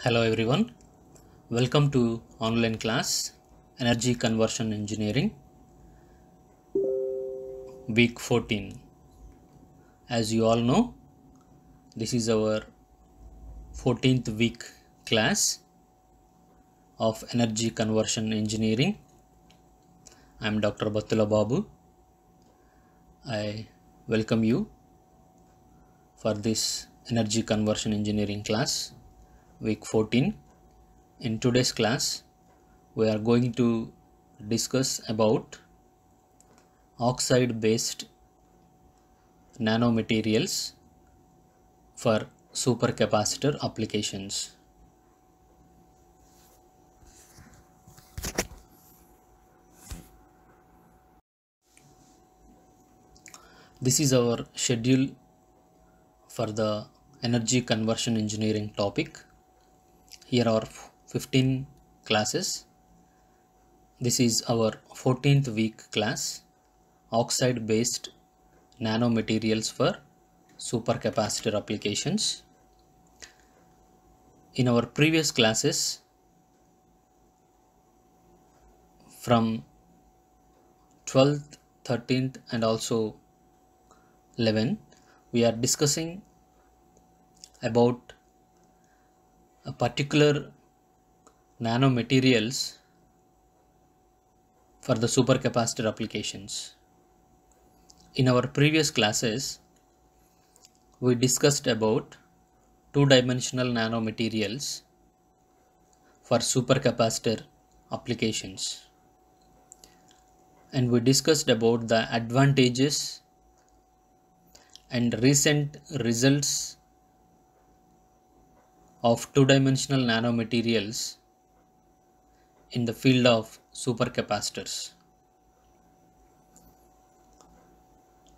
Hello everyone, welcome to online class Energy Conversion Engineering week 14. As you all know, this is our 14th week class of Energy Conversion Engineering. I am Dr. Battula Babu. I welcome you for this Energy Conversion Engineering class week 14. In today's class, we are going to discuss about oxide based nanomaterials for supercapacitor applications. This is our schedule for the energy conversion engineering topic. Here are 15 classes. This is our 14th week class, oxide based nanomaterials for supercapacitor applications. In our previous classes from 12th, 13th and also 11, we are discussing about a particular nanomaterials for the supercapacitor applications. In our previous classes, we discussed about two-dimensional nanomaterials for supercapacitor applications, and we discussed about the advantages and recent results of two-dimensional nanomaterials in the field of supercapacitors.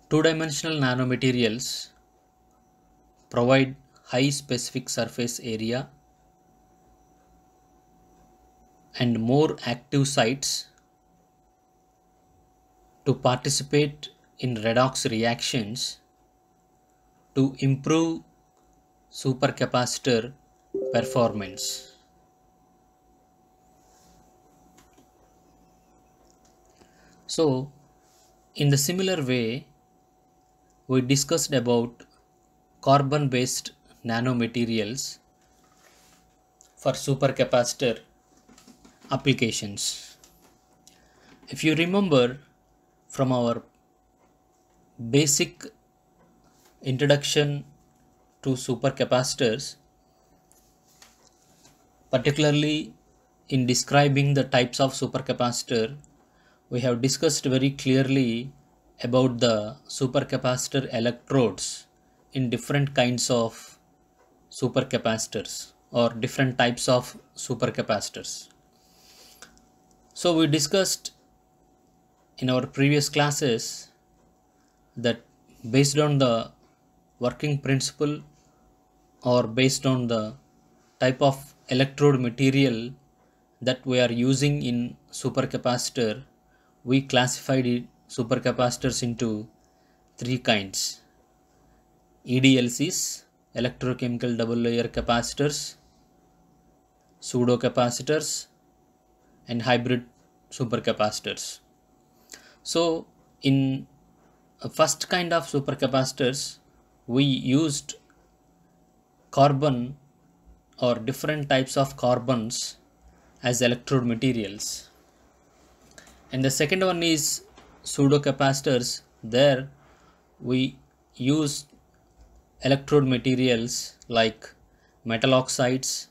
Two-dimensional nanomaterials provide high specific surface area and more active sites to participate in redox reactions to improve supercapacitor performance. So, in the similar way, we discussed about carbon based nanomaterials for supercapacitor applications. If you remember from our basic introduction to supercapacitors, particularly in describing the types of supercapacitor, we have discussed very clearly about the supercapacitor electrodes in different kinds of supercapacitors or different types of supercapacitors. So we discussed in our previous classes that based on the working principle or based on the type of electrode material that we are using in supercapacitor, we classified supercapacitors into three kinds: EDLCs, electrochemical double layer capacitors, pseudocapacitors, and hybrid supercapacitors. So in a first kind of supercapacitors, we used carbon or different types of carbons as electrode materials, and the second one is pseudocapacitors. There we use electrode materials like metal oxides,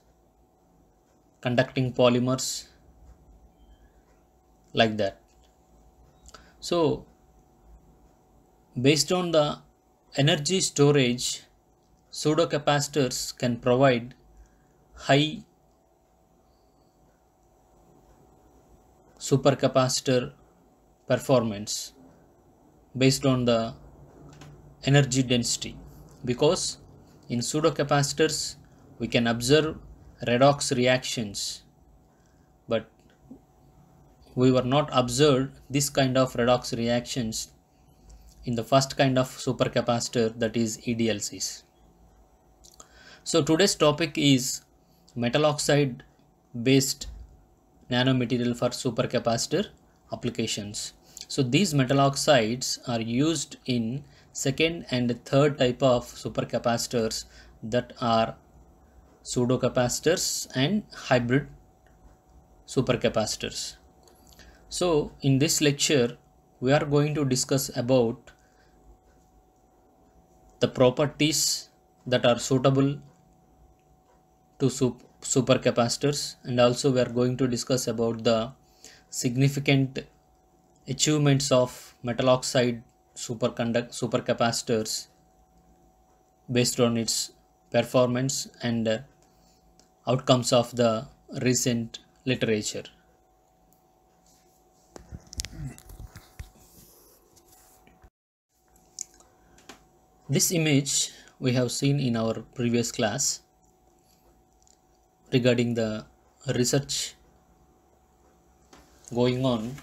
conducting polymers, like that. So based on the energy storage, pseudocapacitors can provide high supercapacitor performance based on the energy density, because in pseudocapacitors we can observe redox reactions, but we were not observed this kind of redox reactions in the first kind of supercapacitor, that is EDLCs. So today's topic is metal oxide based nanomaterial for supercapacitor applications. So these metal oxides are used in second and third type of supercapacitors, that are pseudocapacitors and hybrid supercapacitors. So in this lecture we are going to discuss about the properties that are suitable to supercapacitors, and also we are going to discuss about the significant achievements of metal oxide supercapacitors based on its performance and outcomes of the recent literature. This image we have seen in our previous class regarding the research going on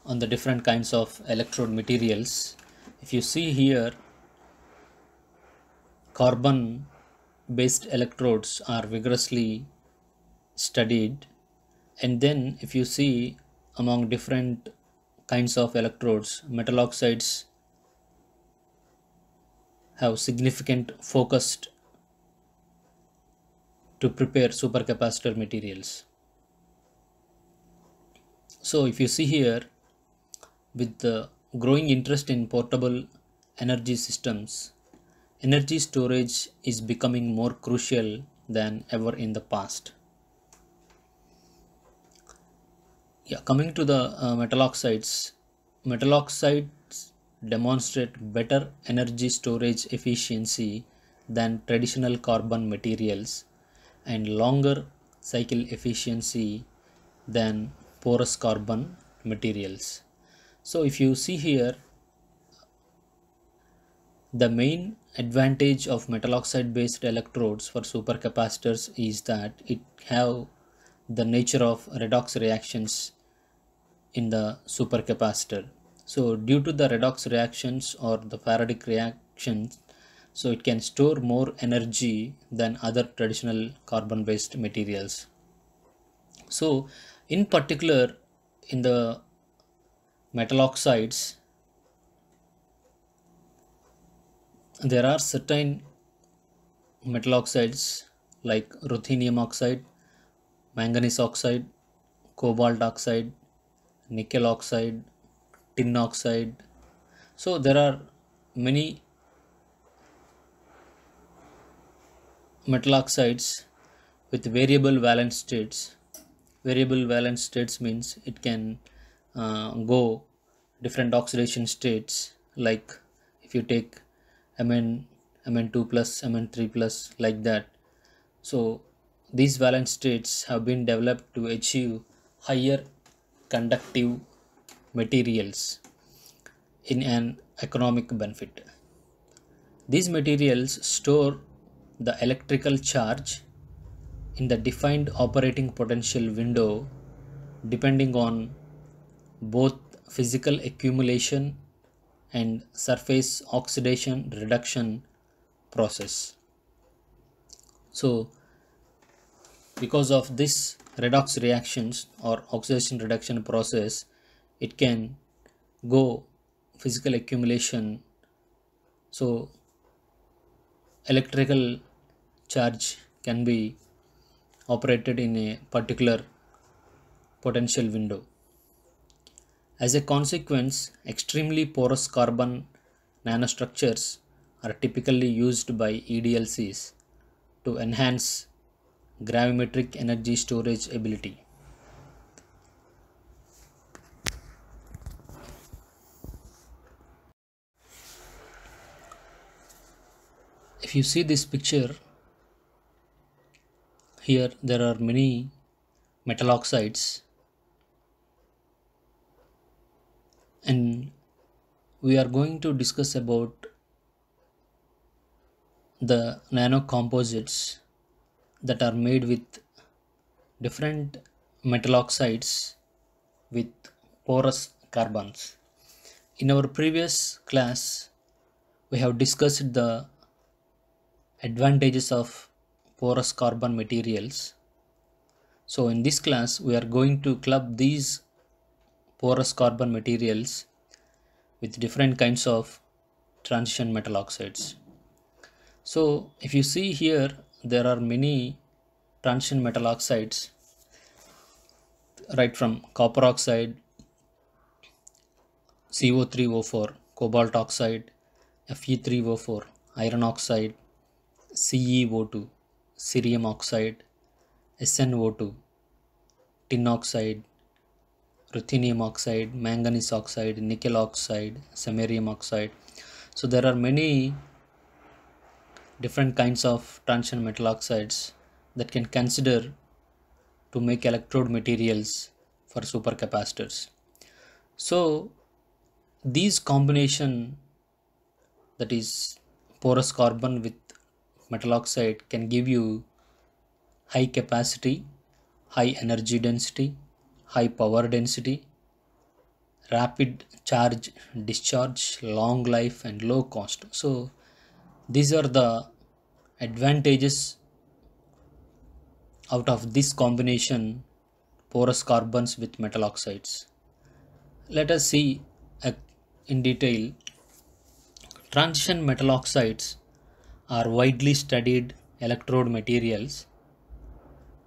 the different kinds of electrode materials. If you see here, carbon based electrodes are vigorously studied, and then if you see among different kinds of electrodes, metal oxides have significant focused to prepare supercapacitor materials. So if you see here, with the growing interest in portable energy systems, energy storage is becoming more crucial than ever in the past. Coming to the metal oxides demonstrate better energy storage efficiency than traditional carbon materials and longer cycle efficiency than porous carbon materials. So if you see here, the main advantage of metal oxide based electrodes for supercapacitors is that it have the nature of redox reactions in the supercapacitor. So due to the redox reactions or the Faradic reactions, so it can store more energy than other traditional carbon based materials. So in particular, in the metal oxides, there are certain metal oxides like ruthenium oxide, manganese oxide, cobalt oxide, nickel oxide, tin oxide. So there are many metal oxides with variable valence states. Variable valence states means it can go different oxidation states, like if you take Mn, Mn2 plus, Mn3 plus, like that. So these valence states have been developed to achieve higher conductive materials in an economic benefit. These materials store the electrical charge in the defined operating potential window depending on both physical accumulation and surface oxidation reduction process. So because of this redox reactions or oxidation reduction process, it can go physical accumulation. So electrical charge can be operated in a particular potential window. As a consequence, extremely porous carbon nanostructures are typically used by EDLCs to enhance gravimetric energy storage ability. If you see this picture, here there are many metal oxides, and we are going to discuss about the nanocomposites that are made with different metal oxides with porous carbons. In our previous class, we have discussed the advantages of porous carbon materials So in this class we are going to club these porous carbon materials with different kinds of transition metal oxides. So if you see here, there are many transition metal oxides, right from copper oxide, CO3O4, cobalt oxide, Fe3O4, iron oxide, CeO2, cerium oxide, SnO2, tin oxide, ruthenium oxide, manganese oxide, nickel oxide, samarium oxide. So there are many different kinds of transition metal oxides that can consider to make electrode materials for supercapacitors. So these combination, that is porous carbon with metal oxide, can give you high capacity, high energy density, high power density, rapid charge discharge, long life and low cost. So these are the advantages out of this combination porous carbons with metal oxides. Let us see in detail. Transition metal oxides are widely studied electrode materials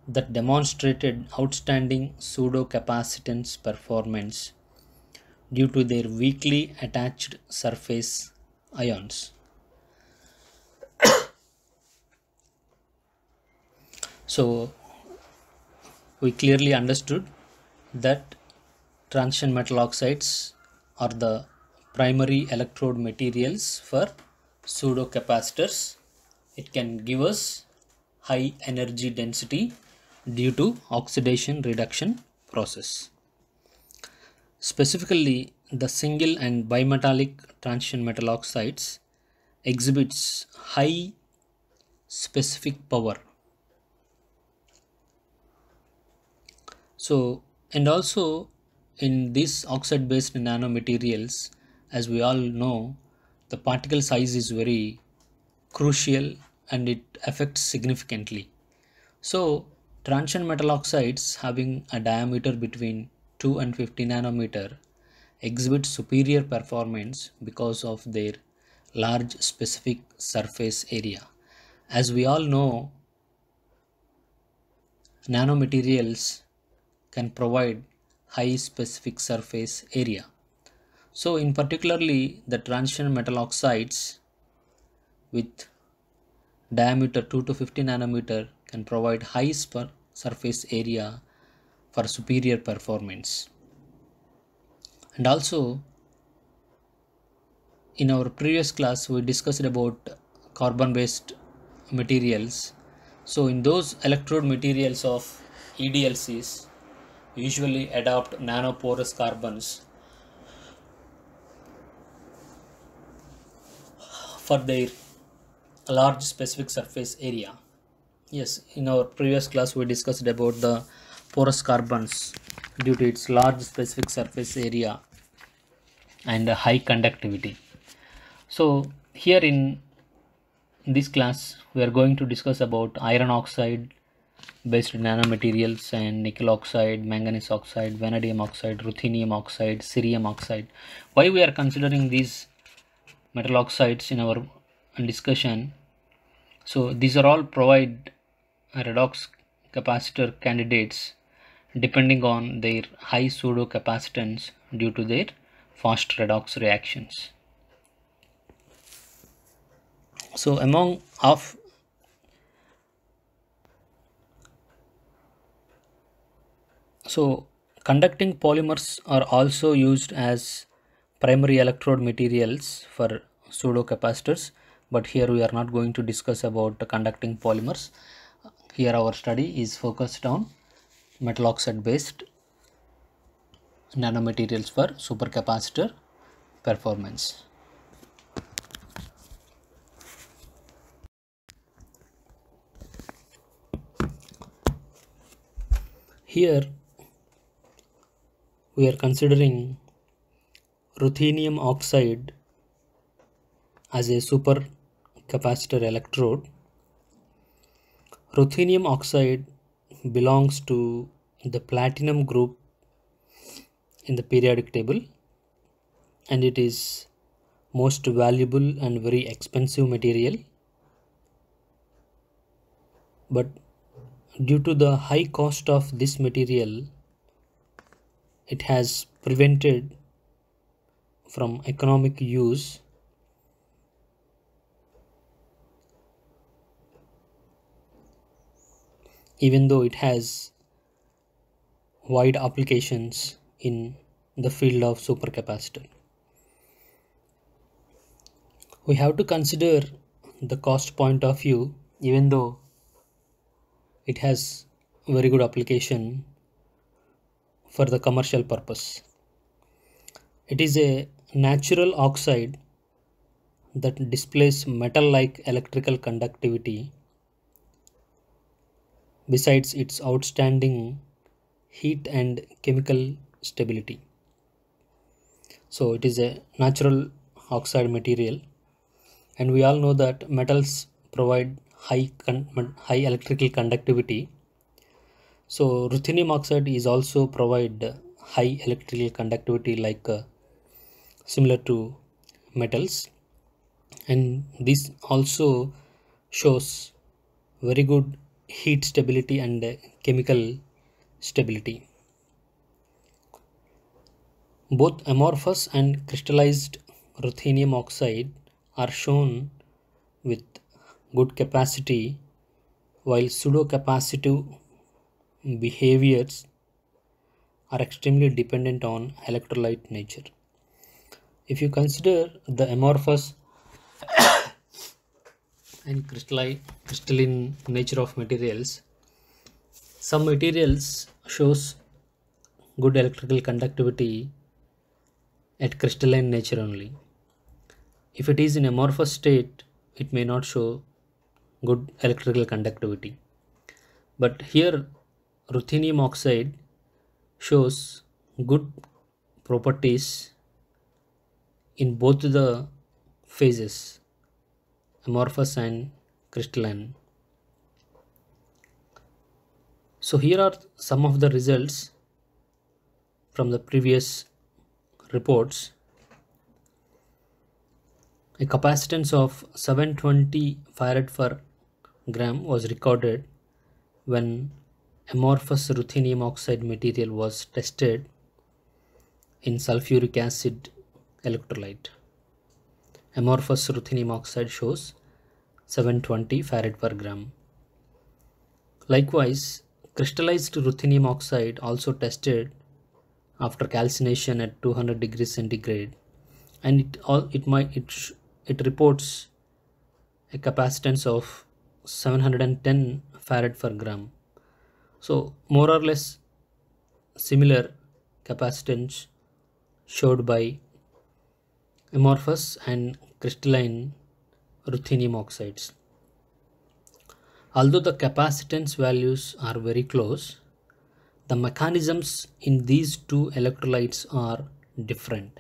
that demonstrated outstanding pseudo-capacitance performance due to their weakly attached surface ions. So we clearly understood that transition metal oxides are the primary electrode materials for pseudo-capacitors. It can give us high energy density due to oxidation reduction process. Specifically, the single and bimetallic transition metal oxides exhibits high specific power. So, and also in these oxide based nanomaterials, as we all know, the particle size is very crucial and it affects significantly. So transition metal oxides having a diameter between 2 and 50 nanometer exhibit superior performance because of their large specific surface area. As we all know, nanomaterials can provide high specific surface area. So in particularly the transition metal oxides with diameter 2 to 50 nanometer can provide high surface area for superior performance. And also in our previous class we discussed about carbon based materials. So in those electrode materials of EDLCs usually adopt nanoporous carbons for their large specific surface area. Yes, in our previous class we discussed about the porous carbons due to its large specific surface area and high conductivity. So here in this class we are going to discuss about iron oxide based nanomaterials and nickel oxide, manganese oxide, vanadium oxide, ruthenium oxide, cerium oxide. Why we are considering these metal oxides in our discussion? So these are all provide redox capacitor candidates depending on their high pseudo capacitance due to their fast redox reactions. So conducting polymers are also used as primary electrode materials for pseudo capacitors, but here we are not going to discuss about the conducting polymers. Here our study is focused on metal oxide based nanomaterials for supercapacitor performance. Here we are considering ruthenium oxide as a supercapacitor electrode. Ruthenium oxide belongs to the platinum group in the periodic table, and it is most valuable and very expensive material. But due to the high cost of this material, it has prevented from economic use, even though it has wide applications in the field of supercapacitor. We have to consider the cost point of view, even though it has very good application for the commercial purpose. It is a natural oxide that displays metal-like electrical conductivity besides its outstanding heat and chemical stability. So it is a natural oxide material, and we all know that metals provide high electrical conductivity. So ruthenium oxide is also provide high electrical conductivity like similar to metals, and this also shows very good heat stability and chemical stability. Both amorphous and crystallized ruthenium oxide are shown with good capacity, while pseudo-capacitive behaviors are extremely dependent on electrolyte nature. If you consider the amorphous and crystalline nature of materials, some materials shows good electrical conductivity at crystalline nature only. If it is in amorphous state, it may not show good electrical conductivity. But here ruthenium oxide shows good properties in both the phases, amorphous and crystalline. So here are some of the results from the previous reports. A capacitance of 720 farad per gram was recorded when amorphous ruthenium oxide material was tested in sulfuric acid electrolyte. Amorphous ruthenium oxide shows 720 farad per gram. Likewise, crystallized ruthenium oxide also tested after calcination at 200 degrees centigrade, and it reports a capacitance of 710 farad per gram. So more or less similar capacitance showed by amorphous and crystalline ruthenium oxides. Although the capacitance values are very close, the mechanisms in these two electrolytes are different.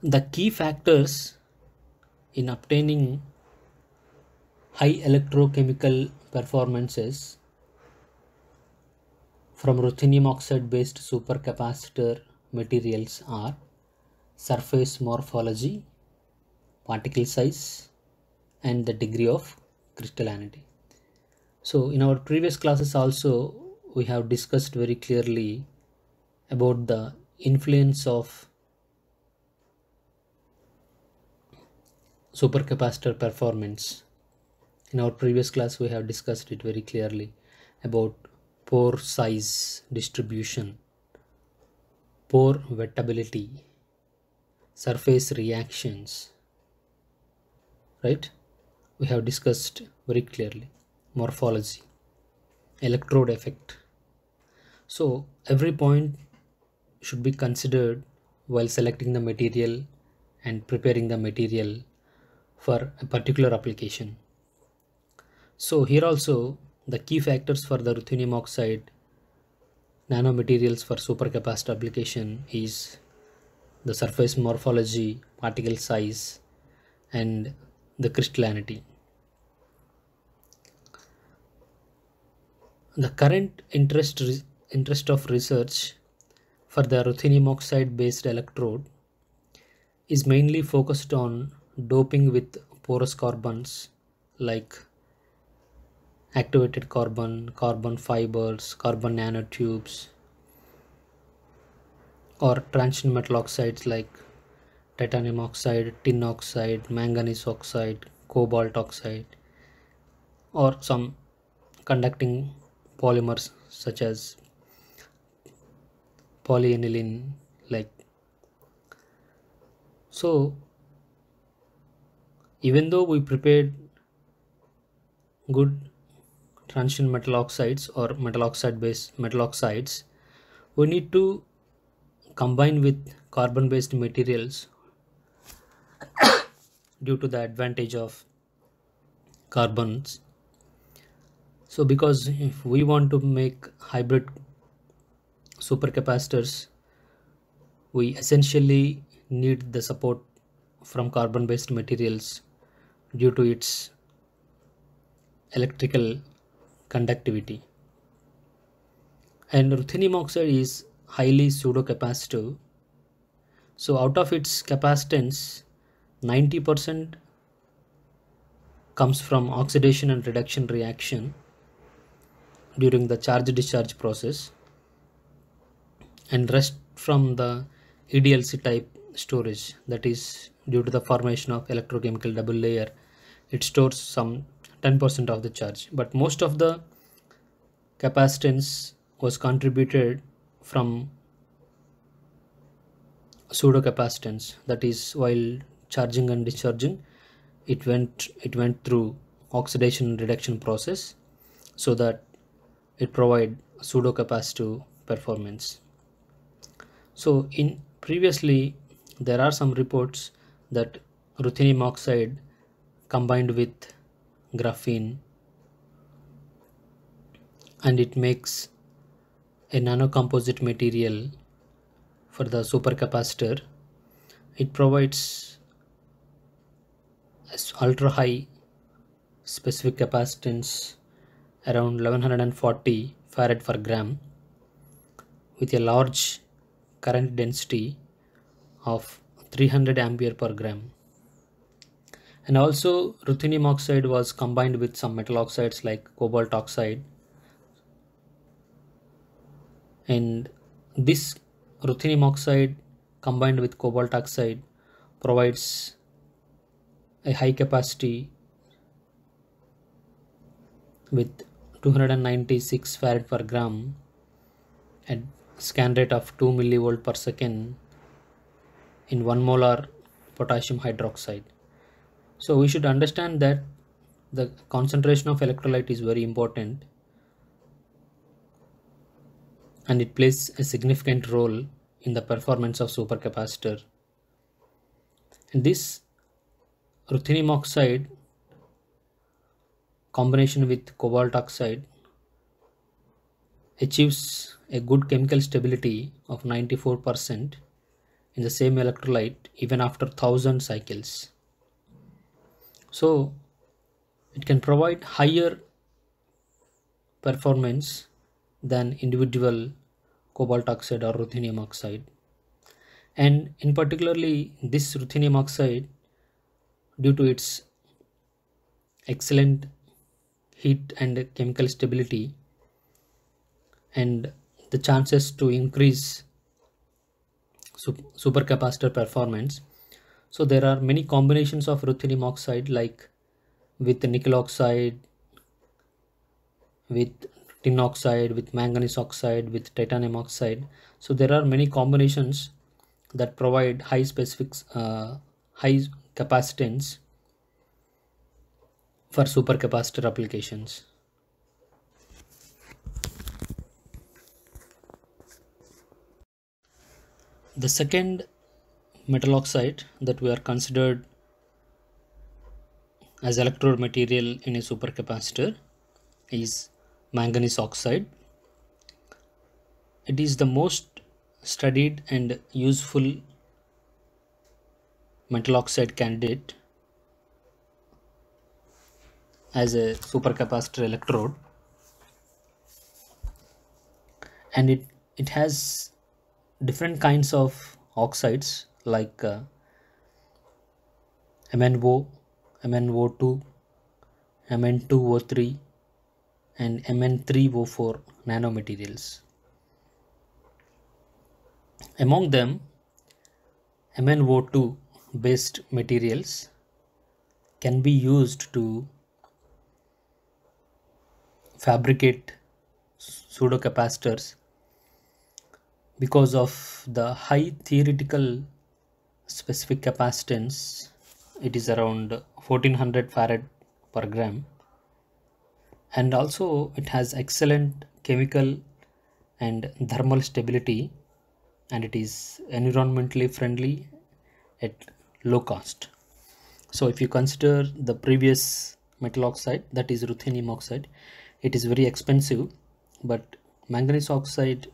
The key factors in obtaining high electrochemical performances from ruthenium oxide based supercapacitor materials are surface morphology, particle size, and the degree of crystallinity. So in our previous classes also we have discussed very clearly about the influence of supercapacitor performance. In our previous class we have discussed it very clearly about pore size distribution, pore wettability, surface reactions, right? We have discussed very clearly morphology, electrode effect. So every point should be considered while selecting the material and preparing the material for a particular application. So here also the key factors for the ruthenium oxide nanomaterials for supercapacitor application is the surface morphology, particle size, and the crystallinity. The current interest of research for the ruthenium oxide based electrode is mainly focused on doping with porous carbons like activated carbon, carbon fibers, carbon nanotubes, or transition metal oxides like titanium oxide, tin oxide, manganese oxide, cobalt oxide, or some conducting polymers such as polyaniline. Like, so even though we prepared good transition metal oxides or metal oxide based metal oxides, we need to combine with carbon based materials due to the advantage of carbons. So because if we want to make hybrid supercapacitors, we essentially need the support from carbon based materials due to its electrical conductivity. And ruthenium oxide is highly pseudocapacitive. So out of its capacitance, 90% comes from oxidation and reduction reaction during the charge discharge process, and rest from the EDLC type storage, that is due to the formation of electrochemical double layer. It stores some 10% of the charge, but most of the capacitance was contributed from pseudocapacitance, that is while charging and discharging it went through oxidation and reduction process, so that it provide pseudocapacitive performance. So in previously there are some reports that ruthenium oxide combined with graphene and it makes a nanocomposite material for the supercapacitor. It provides ultra high specific capacitance around 1140 farad per gram with a large current density of 300 ampere per gram. And also ruthenium oxide was combined with some metal oxides like cobalt oxide, and this ruthenium oxide combined with cobalt oxide provides a high capacity with 296 farad per gram at scan rate of 2 millivolt per second in 1 molar potassium hydroxide. So we should understand that the concentration of electrolyte is very important and it plays a significant role in the performance of supercapacitor. And this ruthenium oxide combination with cobalt oxide achieves a good chemical stability of 94% in the same electrolyte even after 1000 cycles. So it can provide higher performance than individual cobalt oxide or ruthenium oxide. And in particularly this ruthenium oxide, due to its excellent heat and chemical stability and the chances to increase supercapacitor performance, so there are many combinations of ruthenium oxide like with nickel oxide, with tin oxide, with manganese oxide, with titanium oxide. So there are many combinations that provide high capacitance for supercapacitor applications. The second metal oxide that we are considered as electrode material in a supercapacitor is manganese oxide. It is the most studied and useful metal oxide candidate as a supercapacitor electrode. and it has different kinds of oxides like MnO, MnO2, Mn2O3 and Mn3O4 nanomaterials. Among them, MnO2 based materials can be used to fabricate pseudocapacitors because of the high theoretical specific capacitance. It is around 1400 farad per gram, and also it has excellent chemical and thermal stability, and it is environmentally friendly at low cost. So if you consider the previous metal oxide, that is ruthenium oxide, it is very expensive, but manganese oxide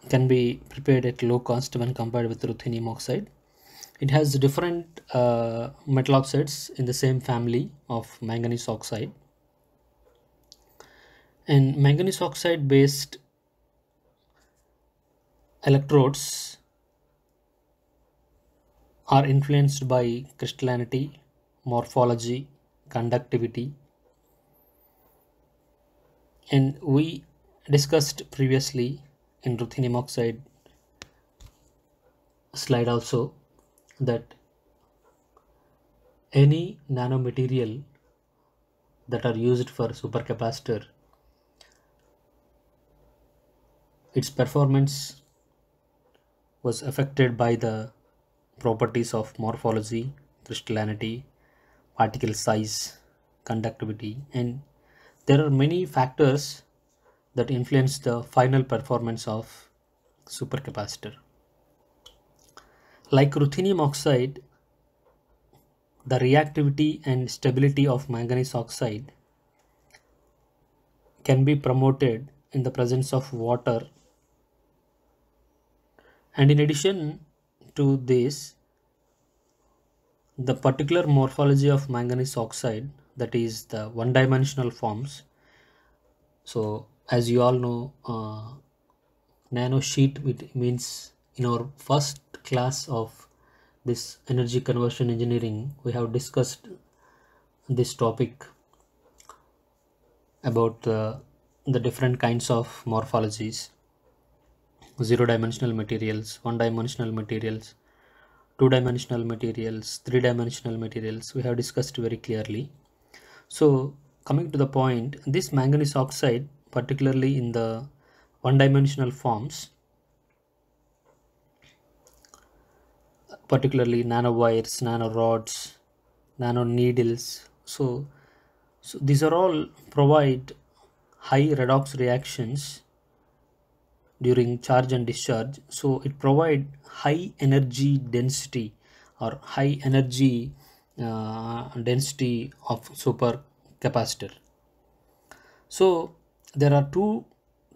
can be prepared at low cost when compared with ruthenium oxide. It has different metal oxides in the same family of manganese oxide, and manganese oxide based electrodes are influenced by crystallinity, morphology, conductivity, and we discussed previously in ruthenium oxide slide also that any nanomaterial that are used for supercapacitor, its performance was affected by the properties of morphology, crystallinity, particle size, conductivity, and there are many factors that influence the final performance of supercapacitor. Like ruthenium oxide, the reactivity and stability of manganese oxide can be promoted in the presence of water, and in addition to this, the particular morphology of manganese oxide, that is the one-dimensional forms. So as you all know, nano sheet, it means in our first class of this energy conversion engineering we have discussed this topic about the different kinds of morphologies: zero dimensional materials, one dimensional materials, two-dimensional materials, three-dimensional materials. We have discussed very clearly. So coming to the point, this manganese oxide, particularly in the one-dimensional forms, particularly nanowires, nanorods, nanoneedles, so these are all provide high redox reactions during charge and discharge. So it provide high energy density or high energy density of super capacitor. So there are two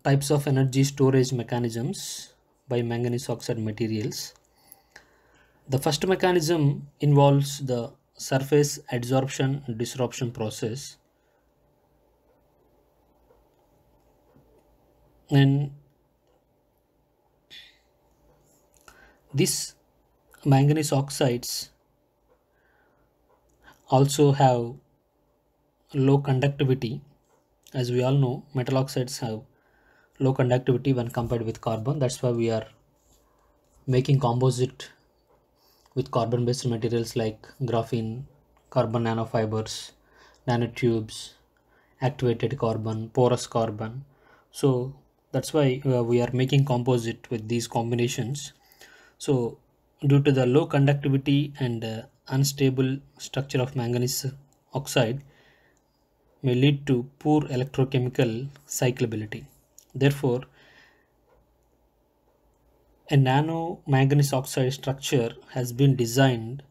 types of energy storage mechanisms by manganese oxide materials. The first mechanism involves the surface adsorption and disruption process, and these manganese oxides also have low conductivity. As we all know, metal oxides have low conductivity when compared with carbon. That's why we are making composite with carbon based materials like graphene, carbon nanofibers, nanotubes, activated carbon, porous carbon. So that's why we are making composite with these combinations. So due to the low conductivity and unstable structure of manganese oxide may lead to poor electrochemical cyclability. Therefore, a nano manganese oxide structure has been designed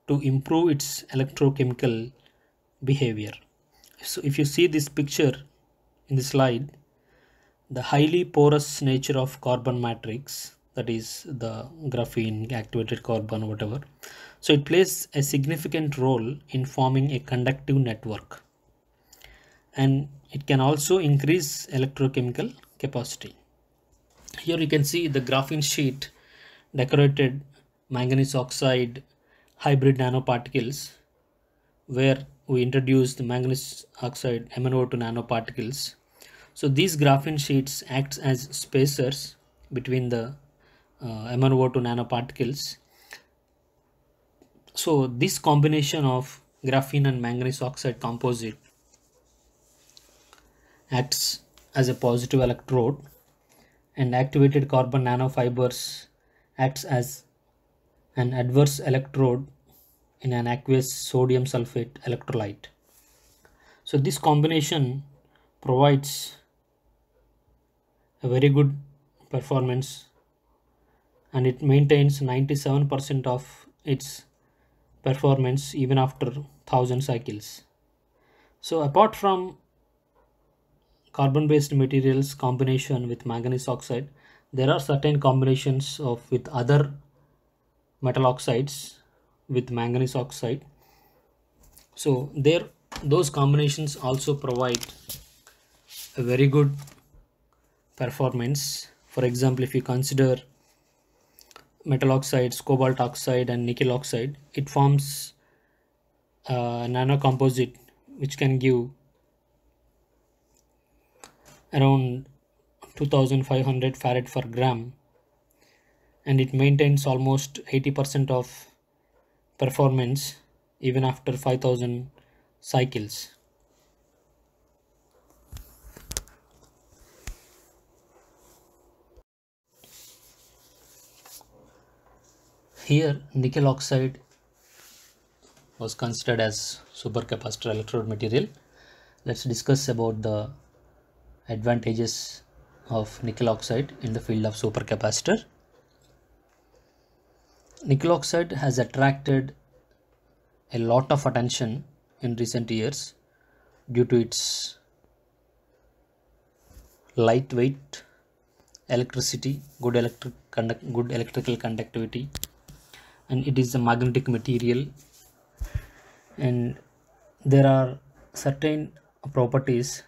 to improve its electrochemical behavior. So if you see this picture in the slide, the highly porous nature of carbon matrix, that is the graphene, activated carbon, whatever, so it plays a significant role in forming a conductive network, and it can also increase electrochemical capacity. Here you can see the graphene sheet decorated manganese oxide hybrid nanoparticles, where we introduced the manganese oxide MnO2 nanoparticles. So these graphene sheets act as spacers between the MnO2 nanoparticles. So this combination of graphene and manganese oxide composite acts as a positive electrode, and activated carbon nanofibers acts as an adverse electrode in an aqueous sodium sulfate electrolyte. So this combination provides a very good performance, and it maintains 97% of its performance even after 1000 cycles. So apart from carbon based materials combination with manganese oxide, there are certain combinations of with other metal oxides with manganese oxide. So there, those combinations also provide a very good performance. For example, if you consider metal oxides, cobalt oxide and nickel oxide, it forms a nano composite which can give around 2500 farad per gram, and it maintains almost 80% of performance even after 5000 cycles. Here nickel oxide was considered as supercapacitor electrode material. Let's discuss about the advantages of nickel oxide in the field of supercapacitor. Nickel oxide has attracted a lot of attention in recent years due to its lightweight, electricity, good electrical conductivity, and it is a magnetic material, and there are certain properties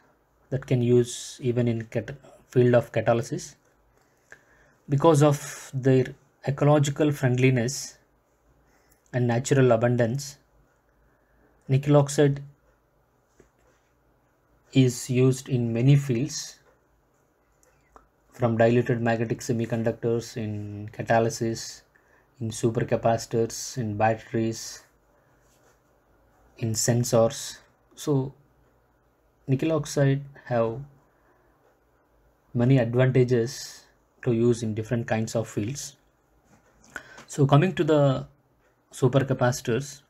that can use even in field of catalysis. Because of their ecological friendliness and natural abundance, nickel oxide is used in many fields, from diluted magnetic semiconductors in catalysis, in supercapacitors, in batteries, in sensors. So nickel oxide have many advantages to use in different kinds of fields. So coming to the supercapacitors,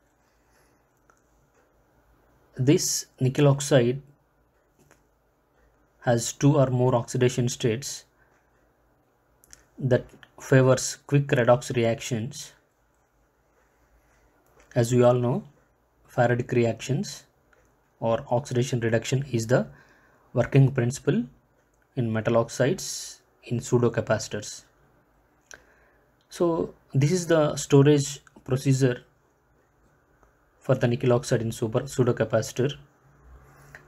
this nickel oxide has 2 or more oxidation states that favors quick redox reactions. As we all know, Faradic reactions or oxidation reduction is the working principle in metal oxides in pseudocapacitors. So this is the storage procedure for the nickel oxide in pseudocapacitor,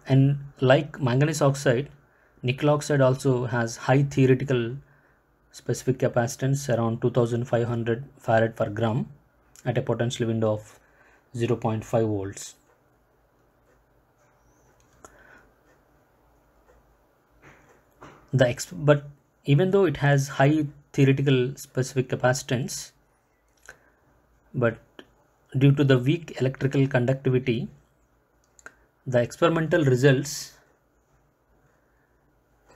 and like manganese oxide, nickel oxide also has high theoretical specific capacitance around 2500 farad per gram at a potential window of 0.5 volts. But even though it has high theoretical specific capacitance, but due to the weak electrical conductivity, the experimental results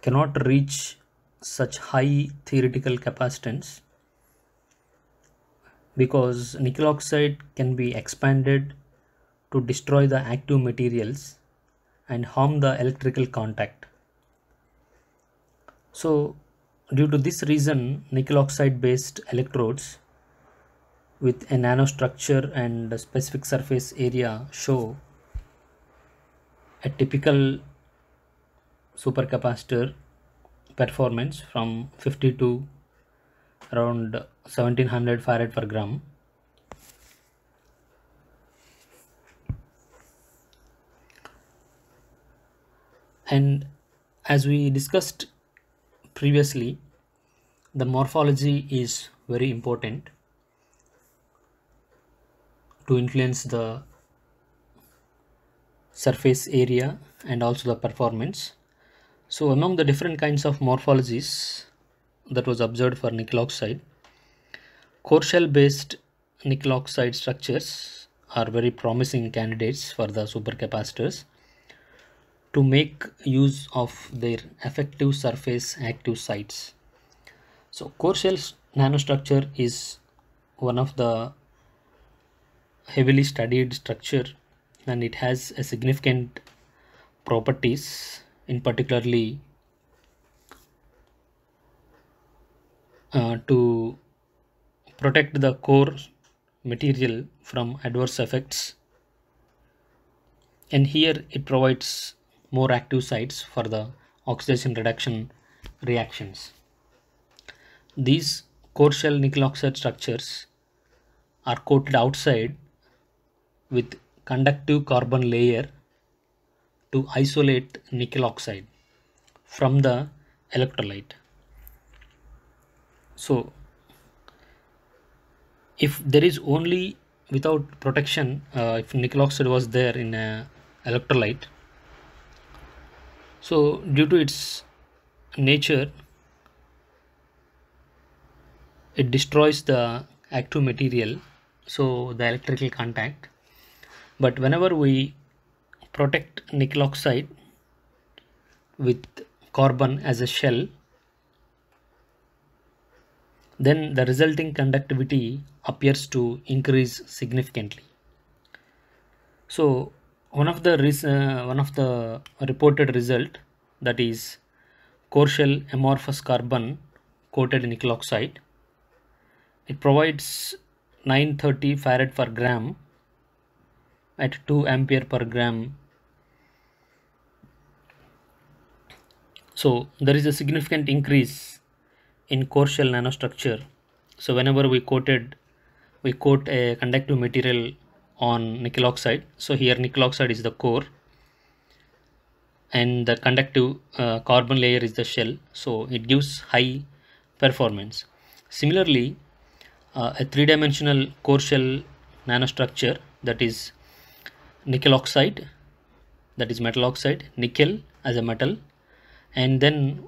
cannot reach such high theoretical capacitance, because nickel oxide can be expanded to destroy the active materials and harm the electrical contact. So due to this reason, nickel oxide based electrodes with a nanostructure and a specific surface area show a typical supercapacitor performance from 50 to around 1700 farad per gram. And as we discussed previously, the morphology is very important to influence the surface area and also the performance. So among the different kinds of morphologies that was observed for nickel oxide, core shell based nickel oxide structures are very promising candidates for the supercapacitors to make use of their effective surface active sites. So core shell nanostructure is one of the heavily studied structure, and it has a significant properties, in particularly to protect the core material from adverse effects, and here it provides more active sites for the oxidation reduction reactions. These core shell nickel oxide structures are coated outside with conductive carbon layer to isolate nickel oxide from the electrolyte. So if there is only without protection, if nickel oxide was there in a electrolyte, so due to its nature, it destroys the active material, so the electrical contact. But whenever we protect nickel oxide with carbon as a shell, then the resulting conductivity appears to increase significantly. So one of the reported result, that is core shell amorphous carbon coated nickel oxide, it provides 930 farad per gram at 2 ampere per gram. So there is a significant increase in core shell nanostructure. So whenever we coat a conductive material on nickel oxide, so here nickel oxide is the core and the conductive carbon layer is the shell, so it gives high performance. Similarly, a three-dimensional core shell nanostructure, that is nickel oxide, that is metal oxide, nickel as a metal, and then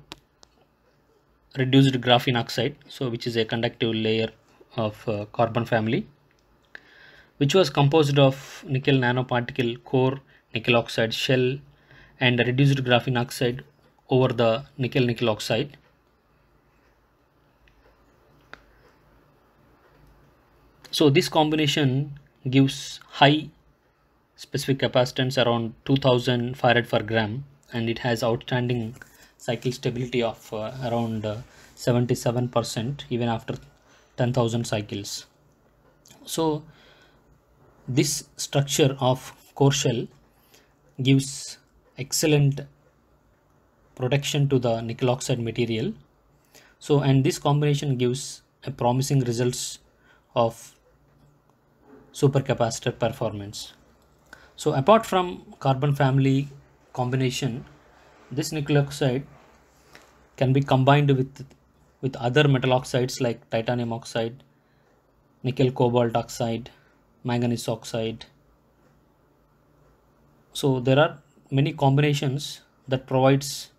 reduced graphene oxide, so which is a conductive layer of carbon family, which was composed of nickel nanoparticle core, nickel oxide shell, and reduced graphene oxide over the nickel oxide. So this combination gives high specific capacitance around 2000 farad per gram, and it has outstanding cycle stability of around 77% even after 10,000 cycles. So this structure of core shell gives excellent protection to the nickel oxide material. So and this combination gives a promising results of supercapacitor performance. So apart from carbon family combination, this nickel oxide can be combined with other metal oxides like titanium oxide, nickel cobalt oxide, manganese oxide. So there are many combinations that provides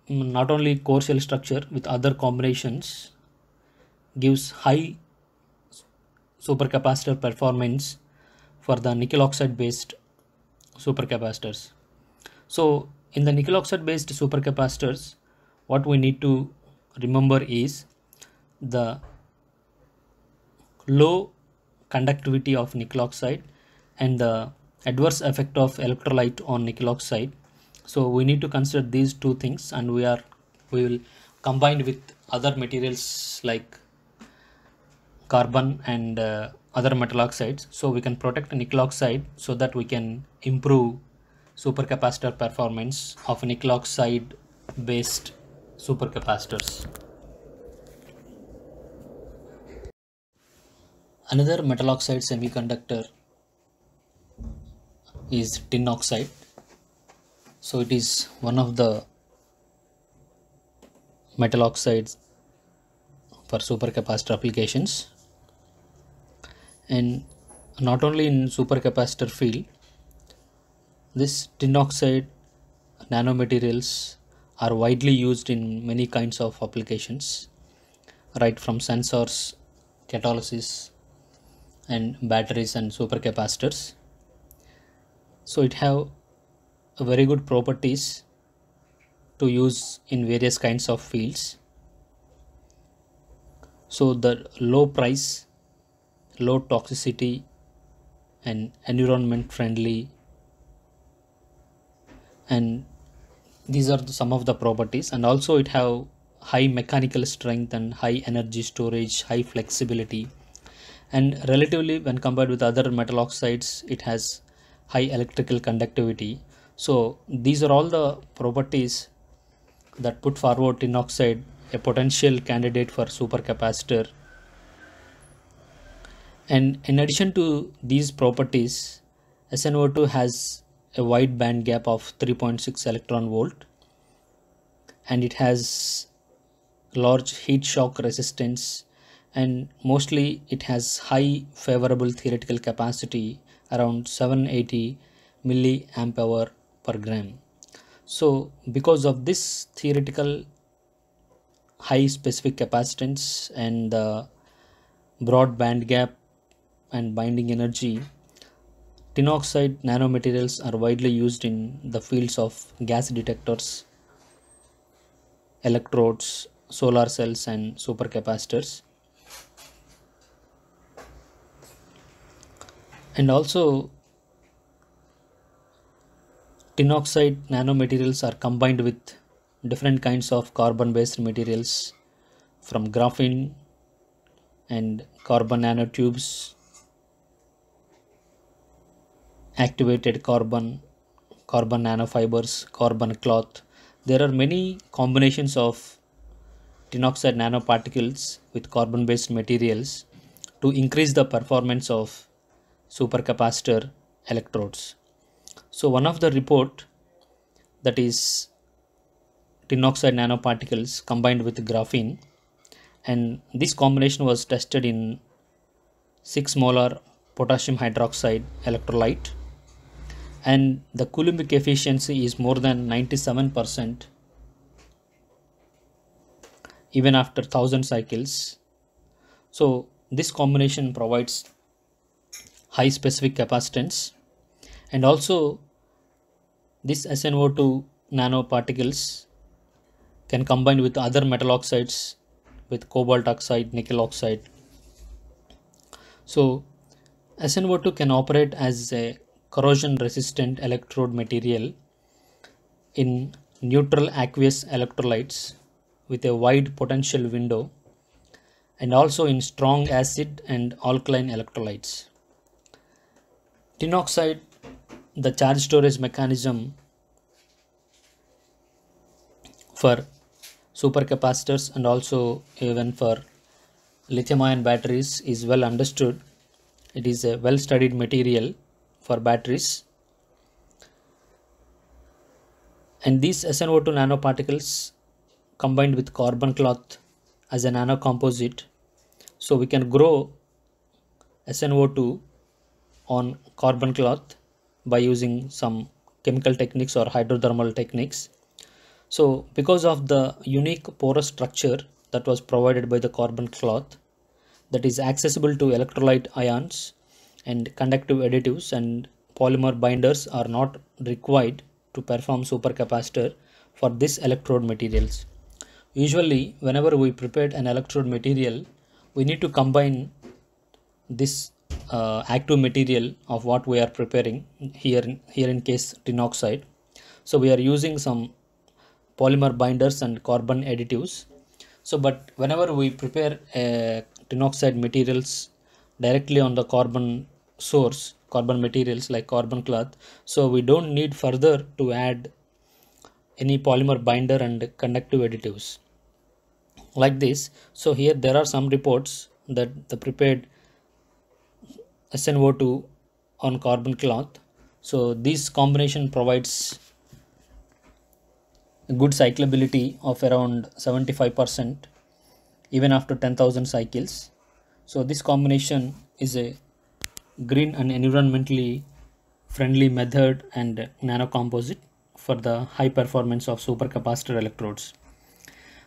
not only core shell structure, with other combinations gives high supercapacitor performance for the nickel oxide based supercapacitors. So in the nickel oxide based supercapacitors, what we need to remember is the low conductivity of nickel oxide and the adverse effect of electrolyte on nickel oxide. So we need to consider these two things, and we will combine with other materials like carbon and other metal oxides, so we can protect nickel oxide so that we can improve supercapacitor performance of nickel oxide based supercapacitors. Another metal oxide semiconductor is tin oxide. So it is one of the metal oxides for supercapacitor applications. And not only in supercapacitor field, this tin oxide nanomaterials are widely used in many kinds of applications, right from sensors, catalysis, and batteries and supercapacitors. So it have a very good properties to use in various kinds of fields. So the low price, low toxicity, and environment friendly, and these are some of the properties. And also it have high mechanical strength and high energy storage, high flexibility, and relatively when compared with other metal oxides it has high electrical conductivity. So these are all the properties that put forward tin oxide a potential candidate for supercapacitor. And in addition to these properties, SnO2 has a wide band gap of 3.6 electron volt, and it has large heat shock resistance, and mostly it has high favorable theoretical capacity around 780 milliamp hour per gram. So because of this theoretical high specific capacitance and the broad band gap and binding energy, tin oxide nanomaterials are widely used in the fields of gas detectors, electrodes, solar cells, and supercapacitors. And also, tin oxide nanomaterials are combined with different kinds of carbon based materials from graphene and carbon nanotubes, activated carbon, carbon nanofibers, carbon cloth. There are many combinations of tin oxide nanoparticles with carbon based materials to increase the performance of supercapacitor electrodes. So one of the report, that is tin oxide nanoparticles combined with graphene, and this combination was tested in 6 molar potassium hydroxide electrolyte, and the Coulombic efficiency is more than 97% even after 1000 cycles. So this combination provides high specific capacitance, and also this SnO2 nanoparticles can combine with other metal oxides with cobalt oxide, nickel oxide. So SnO2 can operate as a corrosion resistant electrode material in neutral aqueous electrolytes with a wide potential window, and also in strong acid and alkaline electrolytes. Tin oxide, the charge storage mechanism for supercapacitors and also even for lithium ion batteries is well understood. It is a well studied material for batteries, and these SnO2 nanoparticles combined with carbon cloth as a nanocomposite, so we can grow SnO2 on carbon cloth by using some chemical techniques or hydrothermal techniques. So because of the unique porous structure that was provided by the carbon cloth, that is accessible to electrolyte ions and conductive additives, and polymer binders are not required to perform supercapacitor for this electrode materials. Usually whenever we prepare an electrode material, we need to combine this active material of what we are preparing here in case tin oxide. So we are using some polymer binders and carbon additives. So but whenever we prepare tin oxide materials directly on the carbon source, carbon materials like carbon cloth, so we don't need further to add any polymer binder and conductive additives like this. So here there are some reports that the prepared SnO2 on carbon cloth, so this combination provides good cyclability of around 75% even after 10,000 cycles. So this combination is a green and environmentally friendly method and nano composite for the high performance of supercapacitor electrodes.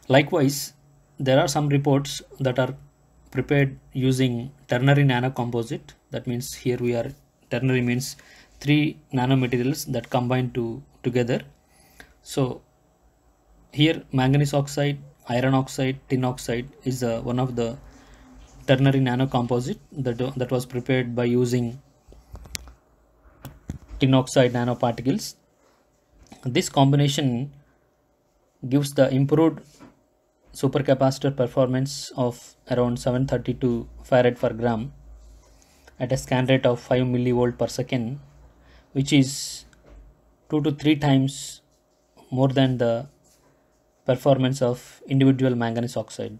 Likewise, there are some reports that are prepared using ternary nano composite. That means here we are, ternary means three nanomaterials that combine together. So here manganese oxide, iron oxide, tin oxide is one of the ternary nano composite that was prepared by using tin oxide nanoparticles. This combination gives the improved supercapacitor performance of around 732 farad per gram at a scan rate of 5 millivolt per second, which is 2 to 3 times more than the performance of individual manganese oxide.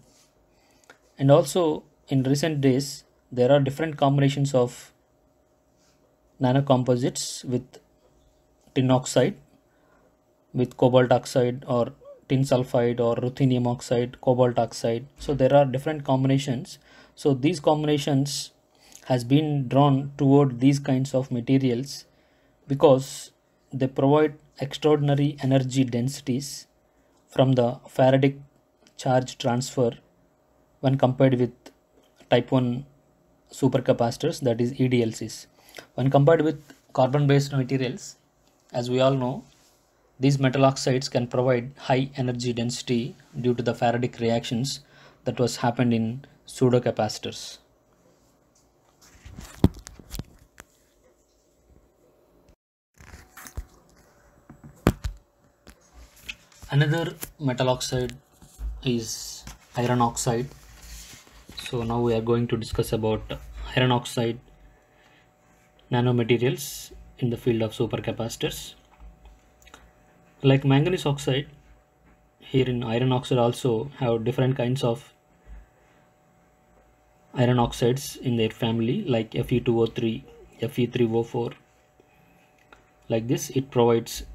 And also in recent days there are different combinations of nanocomposites with tin oxide, with cobalt oxide, or tin sulfide, or ruthenium oxide, cobalt oxide. So there are different combinations. So these combinations has been drawn toward these kinds of materials because they provide extraordinary energy densities from the Faradic charge transfer when compared with type 1 supercapacitors, that is EDLCs. When compared with carbon based materials, as we all know, these metal oxides can provide high energy density due to the Faradic reactions that was happened in pseudocapacitors. Another metal oxide is iron oxide. So now we are going to discuss about iron oxide nanomaterials in the field of supercapacitors. Like manganese oxide, here in iron oxide also have different kinds of iron oxides in their family, like Fe2O3, Fe3O4. Like this, it provides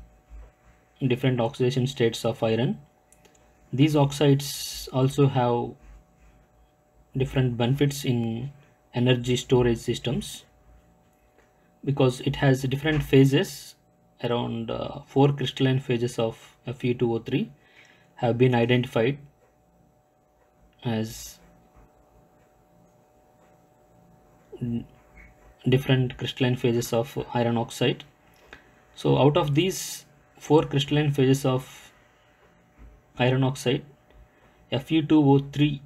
different oxidation states of iron. These oxides also have different benefits in energy storage systems because it has different phases. Around 4 crystalline phases of Fe2O3 have been identified as different crystalline phases of iron oxide. So out of these 4 crystalline phases of iron oxide, Fe2O3,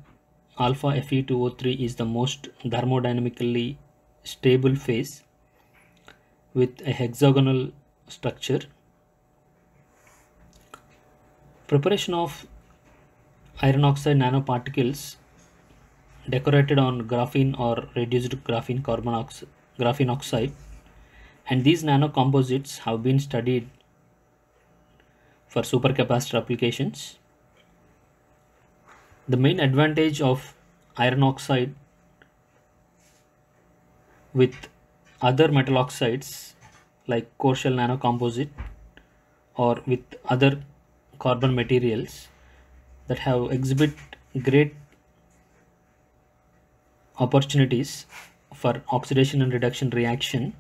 alpha Fe2O3 is the most thermodynamically stable phase with a hexagonal structure. Preparation of iron oxide nanoparticles decorated on graphene or reduced graphene oxide, and these nanocomposites have been studied for supercapacitor applications. The main advantage of iron oxide with other metal oxides like core shell nanocomposite or with other carbon materials that have exhibit great opportunities for oxidation and reduction reaction.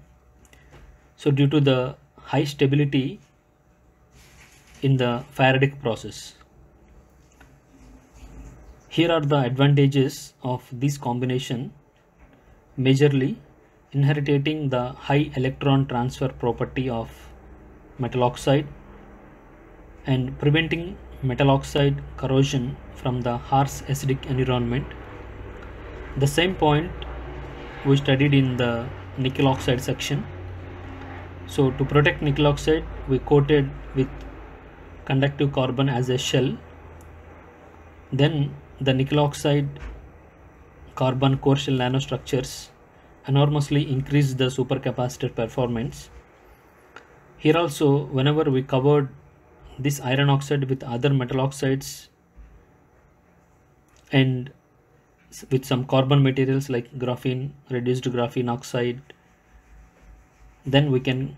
So due to the high stability in the Faradic process. Here are the advantages of this combination: majorly inheriting the high electron transfer property of metal oxide and preventing metal oxide corrosion from the harsh acidic environment. The same point we studied in the nickel oxide section. So to protect nickel oxide, we coated with conductive carbon as a shell. Then the nickel oxide carbon core shell nanostructures enormously increase the supercapacitor performance. Here also, whenever we covered this iron oxide with other metal oxides and with some carbon materials like graphene, reduced graphene oxide, then we can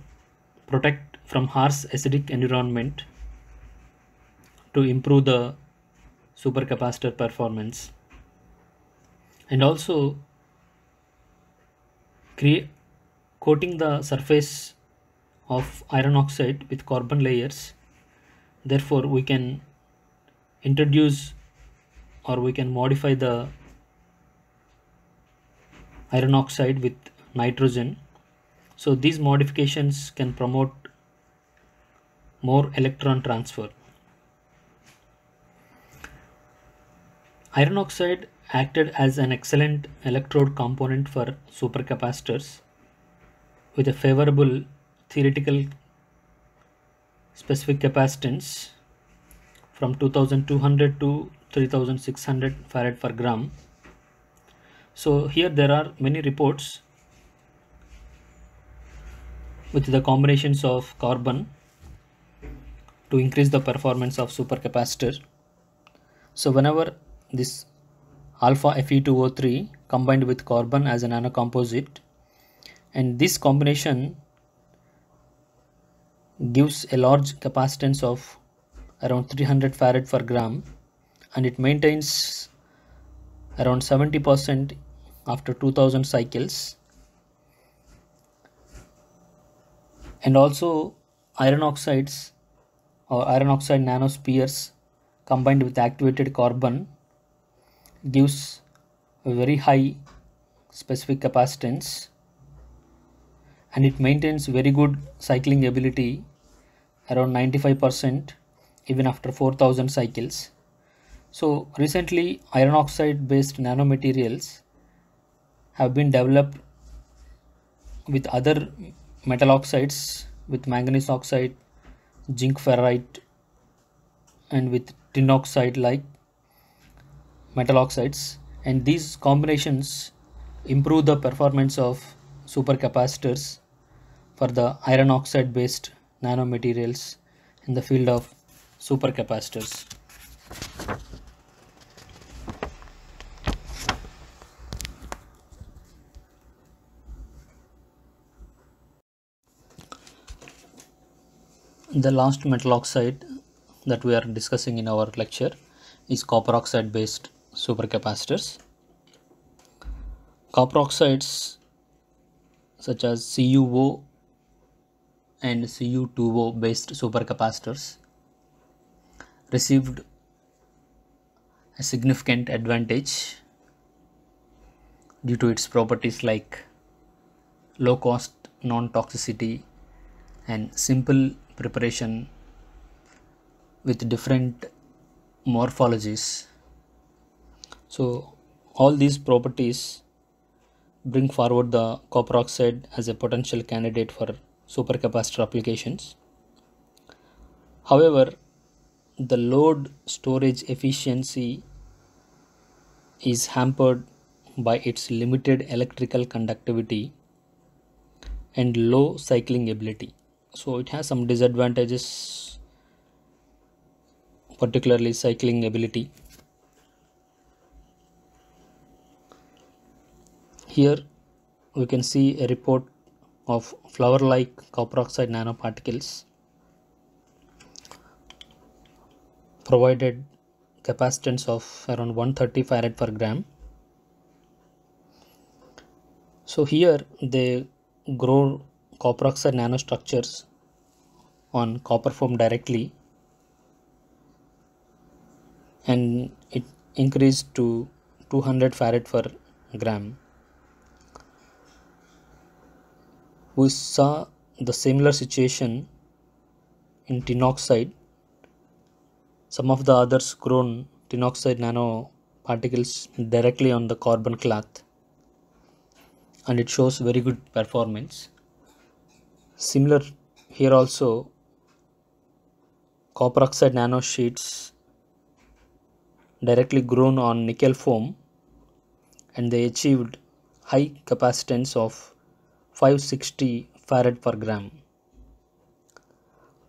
protect from harsh acidic environment to improve the supercapacitor performance, and also create coating the surface of iron oxide with carbon layers. Therefore we can introduce or we can modify the iron oxide with nitrogen. So these modifications can promote more electron transfer. Iron oxide acted as an excellent electrode component for supercapacitors with a favorable theoretical specific capacitance from 2200 to 3600 farad per gram. So here there are many reports with the combinations of carbon to increase the performance of supercapacitor. So whenever this alpha Fe2O3 combined with carbon as a nanocomposite, and this combination gives a large capacitance of around 300 farad per gram, and it maintains around 70% after 2000 cycles. And also iron oxides or iron oxide nanospheres combined with activated carbon gives a very high specific capacitance, and it maintains very good cycling ability around 95% even after 4000 cycles. So recently iron oxide based nanomaterials have been developed with other metal oxides, with manganese oxide, zinc ferrite, and with tin oxide like metal oxides, and these combinations improve the performance of supercapacitors for the iron oxide based nanomaterials in the field of supercapacitors. The last metal oxide that we are discussing in our lecture is copper oxide based supercapacitors. Copper oxides such as CuO and Cu2O based supercapacitors received a significant advantage due to its properties like low cost, non-toxicity, and simple preparation with different morphologies. So all these properties bring forward the copper oxide as a potential candidate for supercapacitor applications. However, the load storage efficiency is hampered by its limited electrical conductivity and low cycling ability. So it has some disadvantages, particularly cycling ability. Here we can see a report of flower-like copper oxide nanoparticles provided capacitance of around 130 farad per gram. So here they grow copper oxide nanostructures on copper foam directly, and it increased to 200 farad per gram. We saw the similar situation in tin oxide. Some of the others grown tin oxide nanoparticles directly on the carbon cloth, and it shows very good performance. Similar here also, copper oxide nanosheets directly grown on nickel foam, and they achieved high capacitance of 560 farad per gram.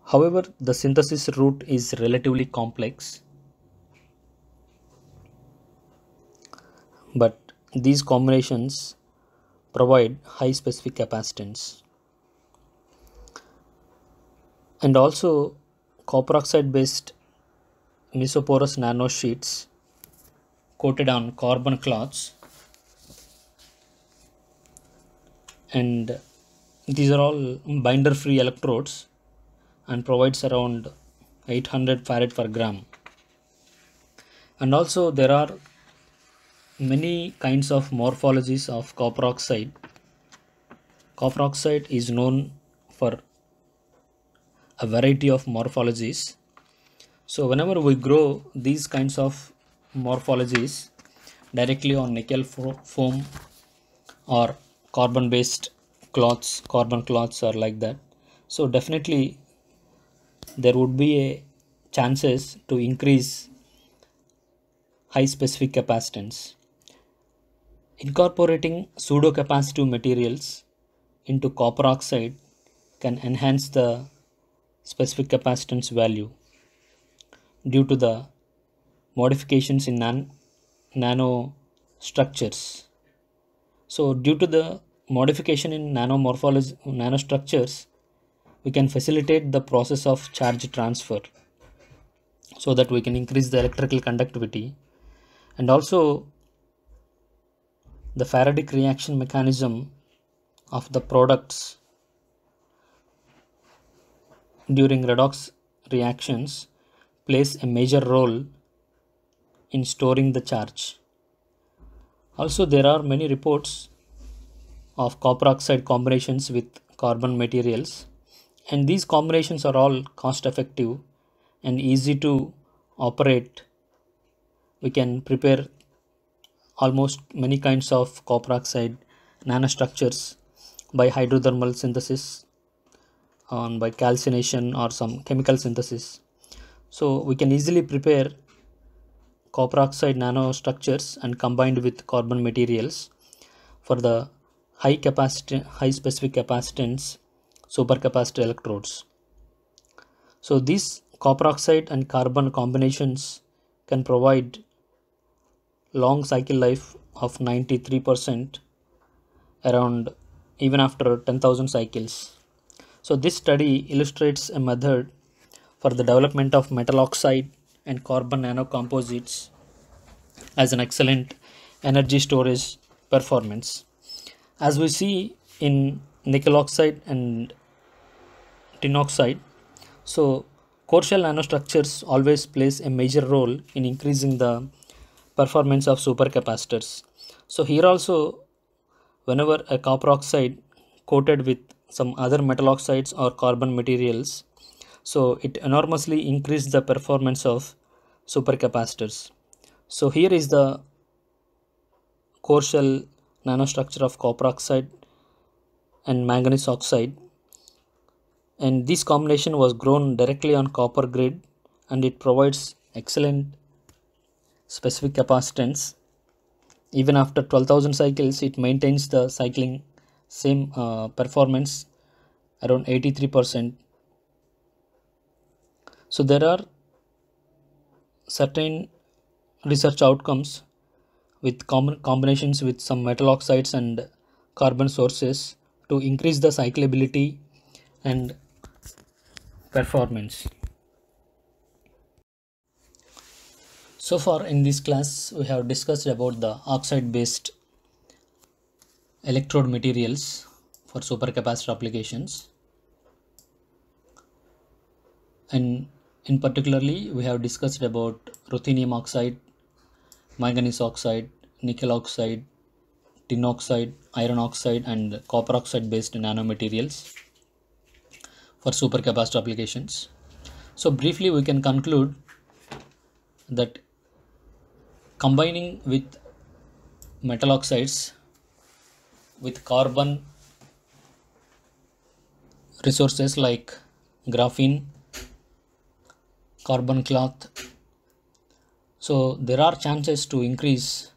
However, the synthesis route is relatively complex, but these combinations provide high specific capacitance. And also copper oxide based mesoporous nanosheets coated on carbon cloths, and these are all binder free electrodes and provides around 800 farad per gram. And also there are many kinds of morphologies of copper oxide. Copper oxide is known for a variety of morphologies. So whenever we grow these kinds of morphologies directly on nickel foam or carbon based cloths, carbon cloths are like that. So definitely there would be a chances to increase high specific capacitance. Incorporating pseudo capacitive materials into copper oxide can enhance the specific capacitance value due to the modifications in nano structures. So due to the modification in nanostructures, we can facilitate the process of charge transfer so that we can increase the electrical conductivity. And also the Faradic reaction mechanism of the products during redox reactions plays a major role in storing the charge. Also, there are many reports of copper oxide combinations with carbon materials, and these combinations are all cost effective and easy to operate. We can prepare almost many kinds of copper oxide nanostructures by hydrothermal synthesis on by calcination or some chemical synthesis. So we can easily prepare copper oxide nanostructures and combined with carbon materials for the high specific capacitance supercapacitor electrodes. So these copper oxide and carbon combinations can provide long cycle life of 93% around even after 10,000 cycles. So this study illustrates a method for the development of metal oxide and carbon nanocomposites as an excellent energy storage performance. As we see in nickel oxide and tin oxide, so core shell nanostructures always plays a major role in increasing the performance of supercapacitors. So here also, whenever a copper oxide coated with some other metal oxides or carbon materials, so it enormously increased the performance of supercapacitors. So here is the core shell nanostructure of copper oxide and manganese oxide, and this combination was grown directly on copper grid, and it provides excellent specific capacitance. Even after 12,000 cycles, it maintains the cycling same performance around 83%. So there are certain research outcomes with common combinations with some metal oxides and carbon sources to increase the cyclability and performance. So far in this class we have discussed about the oxide based electrode materials for supercapacitor applications, and in particularly we have discussed about ruthenium oxide, manganese oxide, nickel oxide, tin oxide, iron oxide and copper oxide based nanomaterials for supercapacitor applications. So briefly we can conclude that combining with metal oxides with carbon resources like graphene, carbon cloth, so there are chances to increase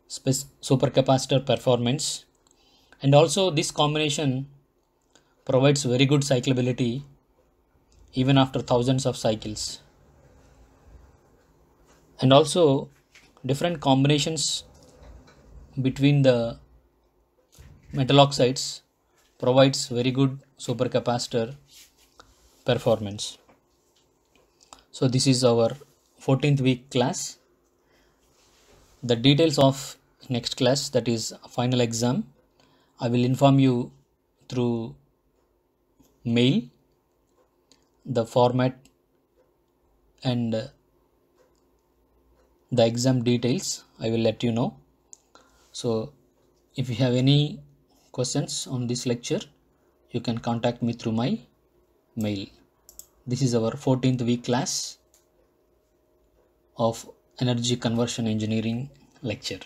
supercapacitor performance, and also this combination provides very good cyclability even after thousands of cycles. And also different combinations between the metal oxides provides very good supercapacitor performance. So this is our 14th week class. The details of next class, that is final exam, I will inform you through mail. The format and the exam details I will let you know. So if you have any questions on this lecture, you can contact me through my mail. This is our 14th week class of energy conversion engineering lecture.